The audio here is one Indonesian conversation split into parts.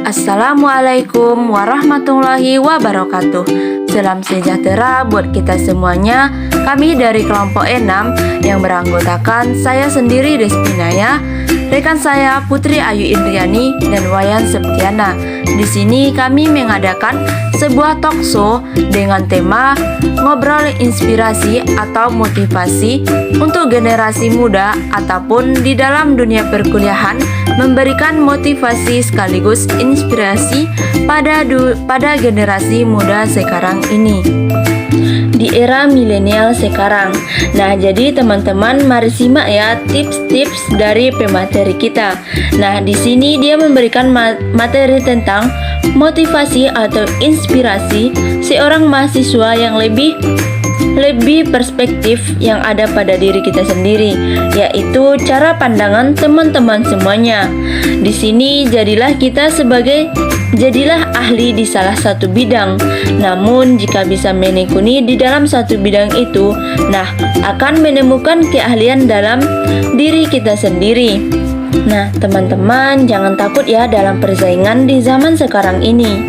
Assalamualaikum warahmatullahi wabarakatuh. Salam sejahtera buat kita semuanya. Kami dari kelompok 6 yang beranggotakan saya sendiri Despinaya, rekan saya Putri Ayu Indriani dan Wayan Septiana. Di sini kami mengadakan sebuah talk show dengan tema ngobrol inspirasi atau motivasi untuk generasi muda ataupun di dalam dunia perkuliahan, memberikan motivasi sekaligus inspirasi pada generasi muda sekarang ini di era milenial sekarang. Nah, jadi teman-teman mari simak ya tips-tips dari pemateri kita. Nah, di sini dia memberikan materi tentang motivasi atau inspirasi seorang mahasiswa yang lebih perspektif yang ada pada diri kita sendiri, yaitu cara pandangan teman-teman semuanya. Di sini jadilah ahli di salah satu bidang. Namun jika bisa menekuni di dalam satu bidang itu, nah akan menemukan keahlian dalam diri kita sendiri. Nah, teman-teman jangan takut ya dalam persaingan di zaman sekarang ini.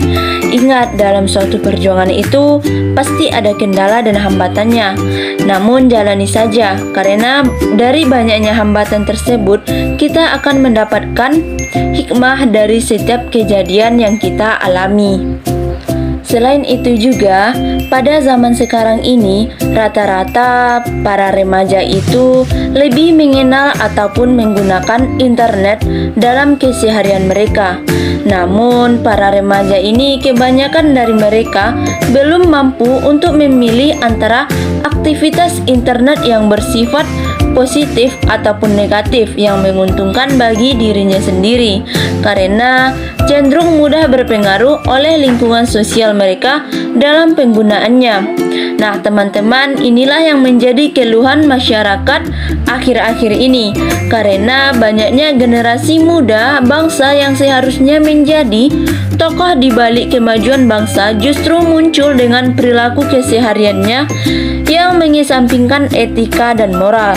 Ingat, dalam suatu perjuangan itu pasti ada kendala dan hambatannya. Namun jalani saja, karena dari banyaknya hambatan tersebut kita akan mendapatkan hikmah dari setiap kejadian yang kita alami. Selain itu juga, pada zaman sekarang ini, rata-rata para remaja itu lebih mengenal ataupun menggunakan internet dalam keseharian mereka. Namun, para remaja ini kebanyakan dari mereka belum mampu untuk memilih antara aktivitas internet yang bersifat positif ataupun negatif yang menguntungkan bagi dirinya sendiri, karena cenderung mudah berpengaruh oleh lingkungan sosial mereka dalam penggunaannya. Nah, teman-teman, inilah yang menjadi keluhan masyarakat akhir-akhir ini, karena banyaknya generasi muda bangsa yang seharusnya menjadi tokoh di balik kemajuan bangsa justru muncul dengan perilaku kesehariannya yang mengesampingkan etika dan moral.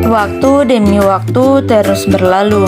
Waktu demi waktu terus berlalu,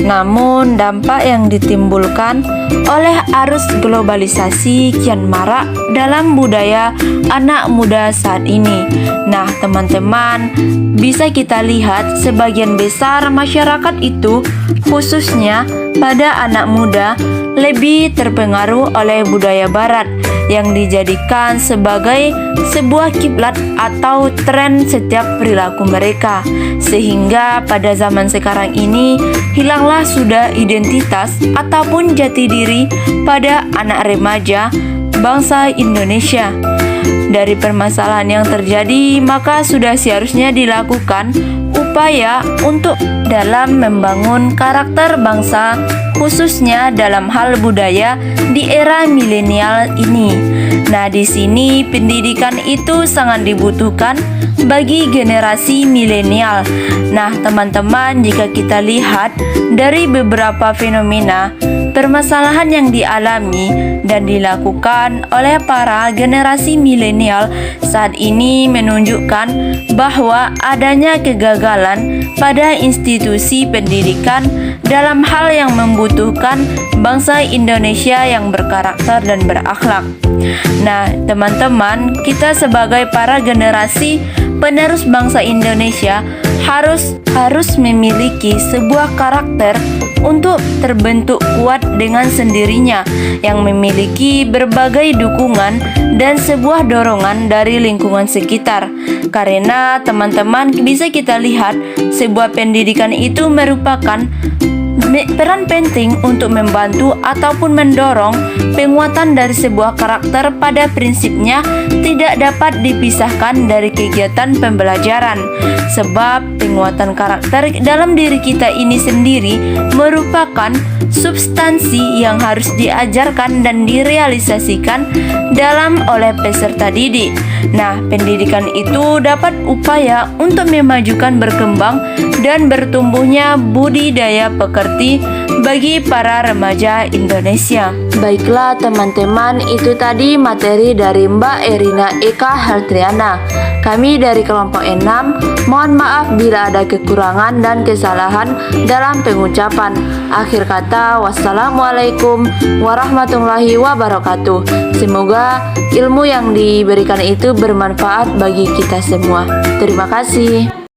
namun dampak yang ditimbulkan oleh arus globalisasi kian marak dalam budaya anak muda saat ini. Nah, teman-teman, bisa kita lihat sebagian besar masyarakat itu, khususnya pada anak muda, lebih terpengaruh oleh budaya barat yang dijadikan sebagai sebuah kiblat atau tren setiap perilaku mereka, sehingga pada zaman sekarang ini hilanglah sudah identitas ataupun jati diri pada anak remaja bangsa Indonesia. Dari permasalahan yang terjadi, maka sudah seharusnya dilakukan upaya untuk dalam membangun karakter bangsa, khususnya dalam hal budaya di era milenial ini. Nah, di sini pendidikan itu sangat dibutuhkan bagi generasi milenial. Nah, teman-teman, jika kita lihat dari beberapa fenomena permasalahan yang dialami dan dilakukan oleh para generasi milenial saat ini menunjukkan bahwa adanya kegagalan pada institusi pendidikan dalam hal yang membutuhkan bangsa Indonesia yang berkarakter dan berakhlak. Nah, teman-teman, kita sebagai para generasi penerus bangsa Indonesia harus memiliki sebuah karakter untuk terbentuk kuat dengan sendirinya, yang memiliki berbagai dukungan dan sebuah dorongan dari lingkungan sekitar. Karena teman-teman bisa kita lihat sebuah pendidikan itu merupakan peran penting untuk membantu ataupun mendorong penguatan dari sebuah karakter. Pada prinsipnya tidak dapat dipisahkan dari kegiatan pembelajaran, sebab penguatan karakter dalam diri kita ini sendiri merupakan substansi yang harus diajarkan dan direalisasikan oleh peserta didik. Nah, pendidikan itu dapat upaya untuk memajukan, berkembang dan bertumbuhnya budidaya pekerti bagi para remaja Indonesia. Baiklah teman-teman, itu tadi materi dari Mbak Erina Eka Heltriana. Kami dari kelompok 6, mohon maaf bila ada kekurangan dan kesalahan dalam pengucapan. Akhir kata, wassalamualaikum warahmatullahi wabarakatuh. Semoga ilmu yang diberikan itu bermanfaat bagi kita semua. Terima kasih.